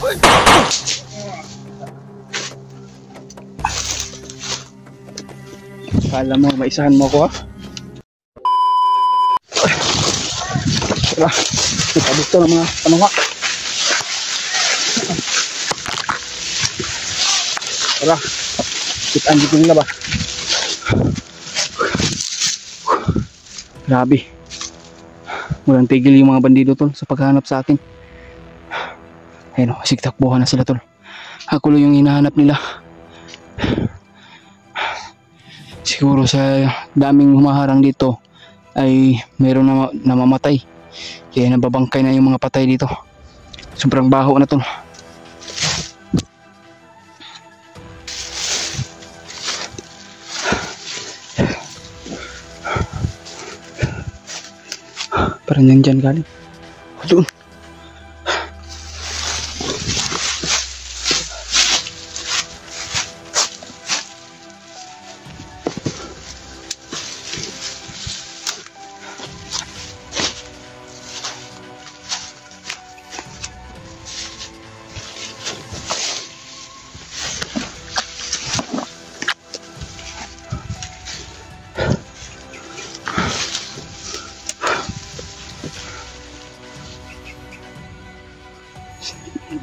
Kala mo, maisahan mo ako ha? Tara, ipabukto ng mga panunga. Tara, kitaan dito nila ba? Grabe. Walang tigil yung mga bandido tol sa paghahanap sa akin. Ayun o, sigtakbuhan na sila tol. Ako lang yung hinahanap nila. Siguro sa daming humaharang dito ay mayroon na namamatay. Kaya nababangkay na yung mga patay dito. Sobrang baho na tol. Parang yan dyan galing. Doon.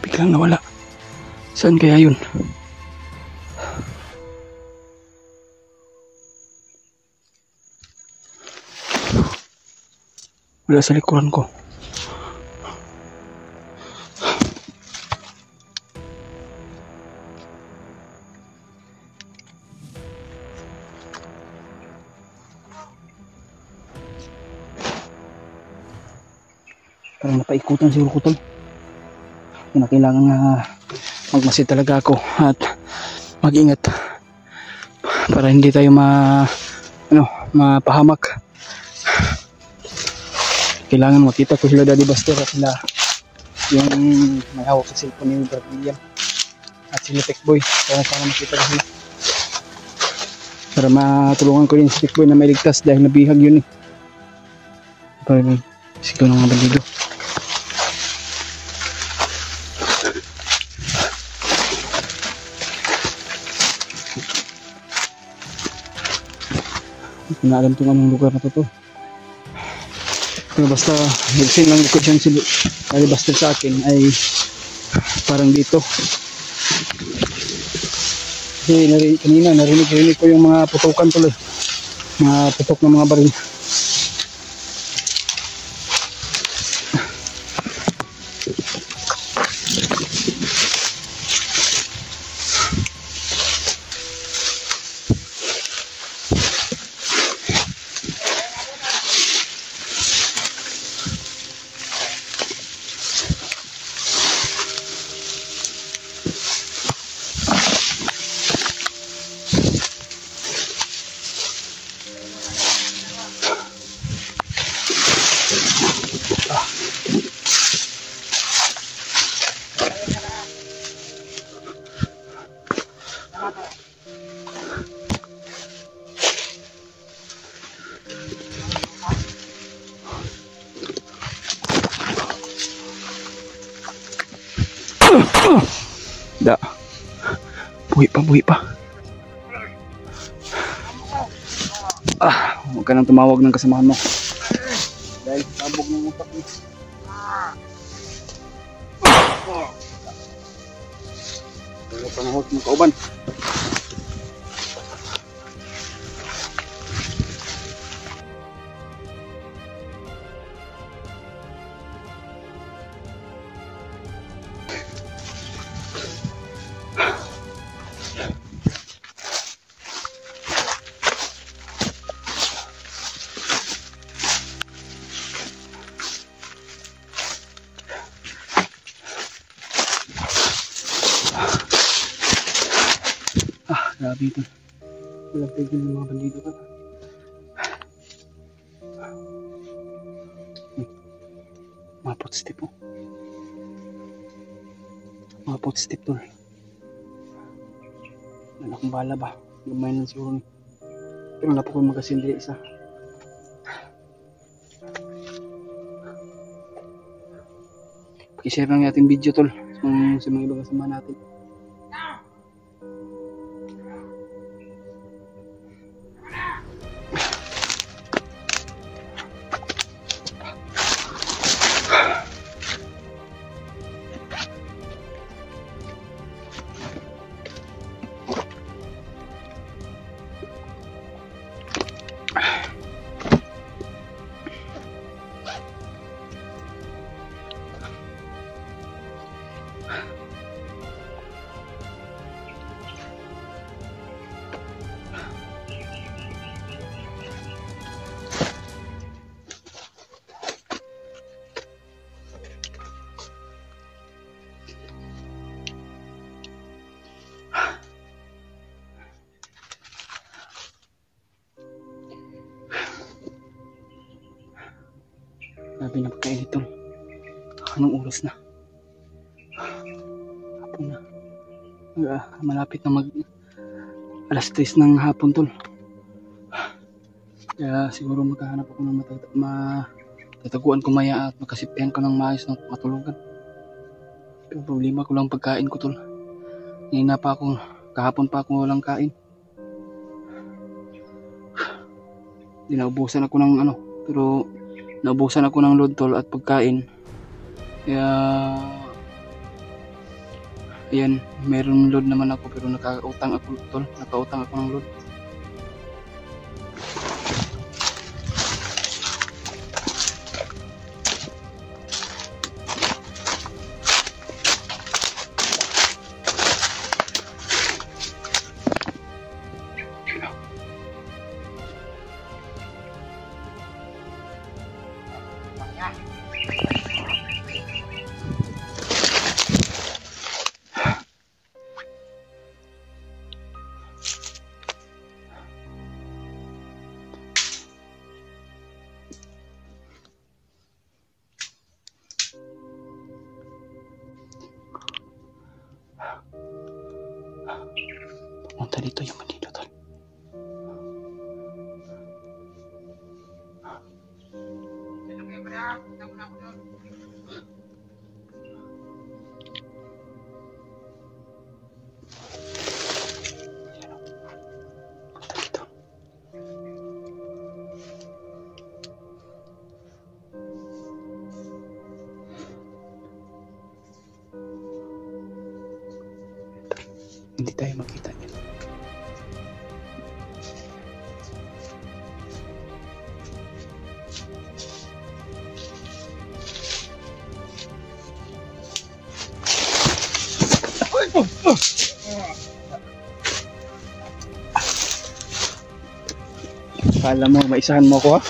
Biglang nawala. Saan kaya yun? Wala sa likuran ko. Parang napaikutan siguro ko tol. Na kailangan nga magmasid talaga ako at mag-ingat para hindi tayo mapahamak. Kailangan makita ko sila Daddy Buster at sila yung may hawak sa cellphone ni Brad William at sila Techboy. Para makita ko sila para matulungan ko din si Techboy na may ligtas dahil nabihag yun eh. Parang sigaw ng mga bandido. Hindi na alam itong anong lugar na to. Pero basta nagsin lang likod siyang Daddy Buster sa akin ay parang dito. Kasi kanina narinig ko yung mga putukan tuloy. Mga putok ng mga baril. Da. Buhi pa. Huwag ka nang tumawag ng kasamahan mo. Dahil sabog ng utak mo. Wala pa nahot ng kauban. Grabe ito. Walang tigil ng mga bandido ka. Mga footstep po. Mga footstep to. Wala akong bala ba? Gamay lang siguro ni. Pero wala po kong magasindri isa. Pakishare lang yung ating video tol. ng sa mga ibang kasama natin. Grabe na pagkainit tol. Anong oras na? Hapon na. Malapit na mag alas 3 ng hapon tol. Kaya siguro maghahanap ako ng matataguan ko maya at makasipihan ko ng maayos ng matulugan. Pero problema ko lang pagkain ko tol. Kahapon pa ako walang kain. Naubusan ako ng pero naubusan ako ng load tol at pagkain. Kaya ayan, meron load naman ako pero nakautang ako tol. Nakautang ako ng load. Punta dito yung Manilo tol. Hindi tayo makita niya. Kala mo, maisahan mo ako ha?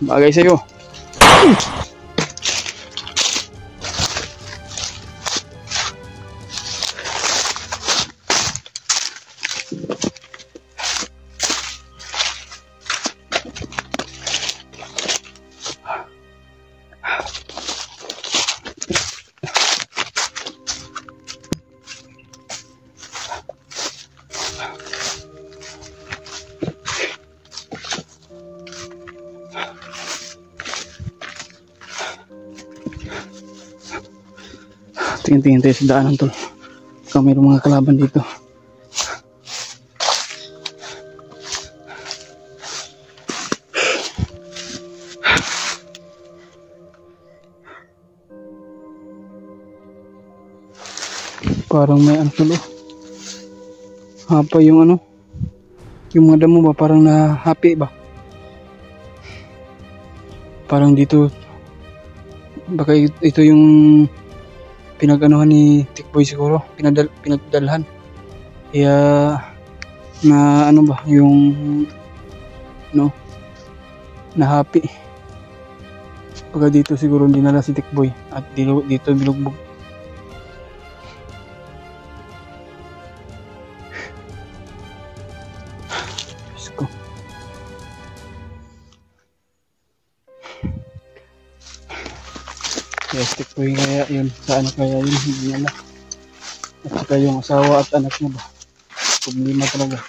Bagay sa'yo. Tingin-tingin tayo sa daanan tol. Baka mayroong mga kalaban dito. Parang may tulo. Hapa yung yung mga damo ba parang nahapi ba? Parang dito baka ito yung pinag-anuhan ni Tikboy siguro, pinagdalhan. Kaya na ba yung nahapi. Pagka dito siguro dinala si Tikboy at dito bilugbog. Diyos ko. Yes, Tikboy kaya yun. Saan kaya yun? Hindi nila. At saka yung asawa at anak niya ba? Problema talaga.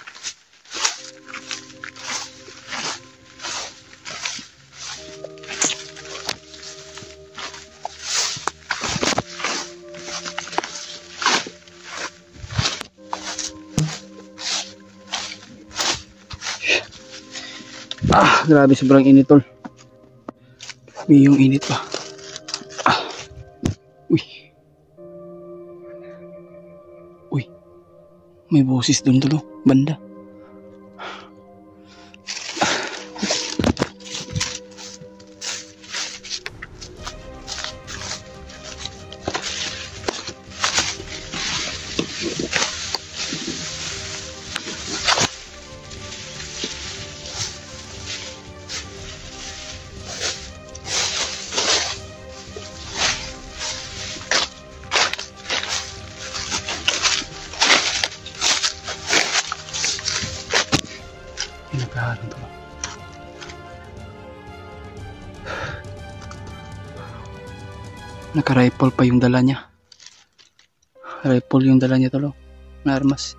Grabe, sobrang init tol. May yung init pa. Uy. Uy. May boses doon tol, banda. Nagkaharang to. Naka-rifle pa yung dala niya. Rifle yung dala niya tol, na armas.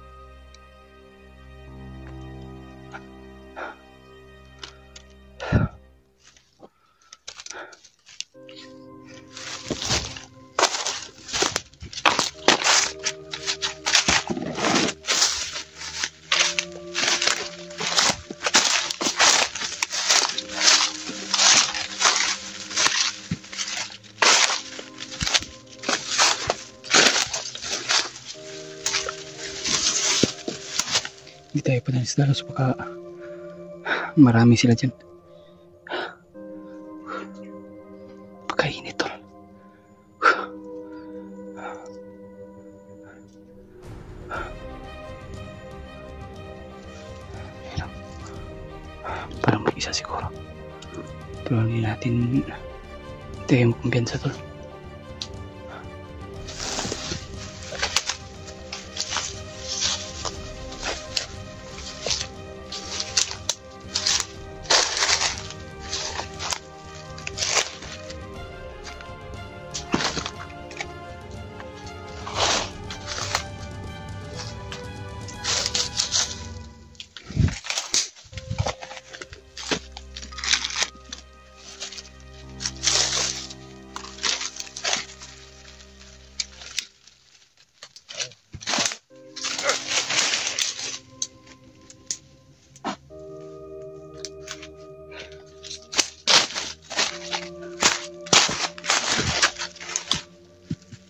Hindi tayo pa nalis dalos baka marami sila dyan. Pagkainit tol. Parang mag-isa siguro. Pero hindi natin tayo kumpiyansa tol.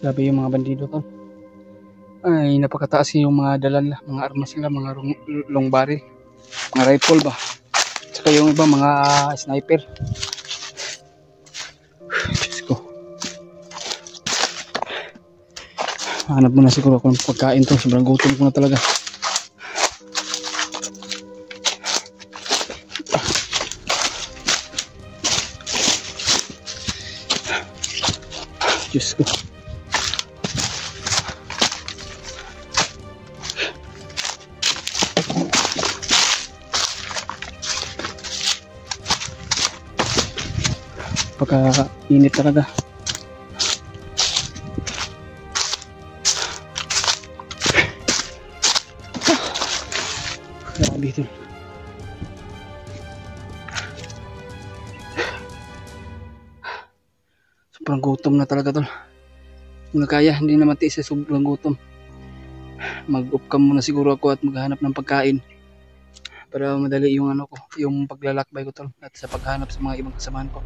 Grabe yung mga bandido to. Ay, napakataas yung mga dala nila, mga armas nila, mga long barrel, mga rifle ba. Saka yung iba mga sniper. Diyos ko. Hanap mo na siguro kung pagkain to. Sobrang gutom ko na talaga. Diyos ko. Pagka-init talaga. Grabe ito. Sobrang gutom na talaga tol. Kung nakaya, hindi na matiis sa sobrang gutom. Mag-off cam muna siguro ako at maghanap ng pagkain para madali yung ano ko, yung paglalakbay ko tol, at sa paghanap sa mga ibang kasamahan ko.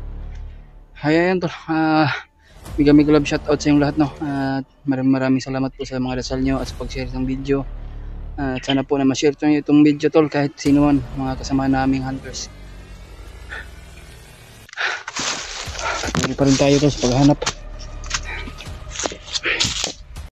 Ayan tol, mega love shoutout sa inyong lahat no. Maraming salamat po sa mga dasal nyo at sa pag-share ng video. At sana po na ma-share nyo itong video tol kahit sino man mga kasama naming hunters. Patuloy pa rin tayo tol sa paghanap.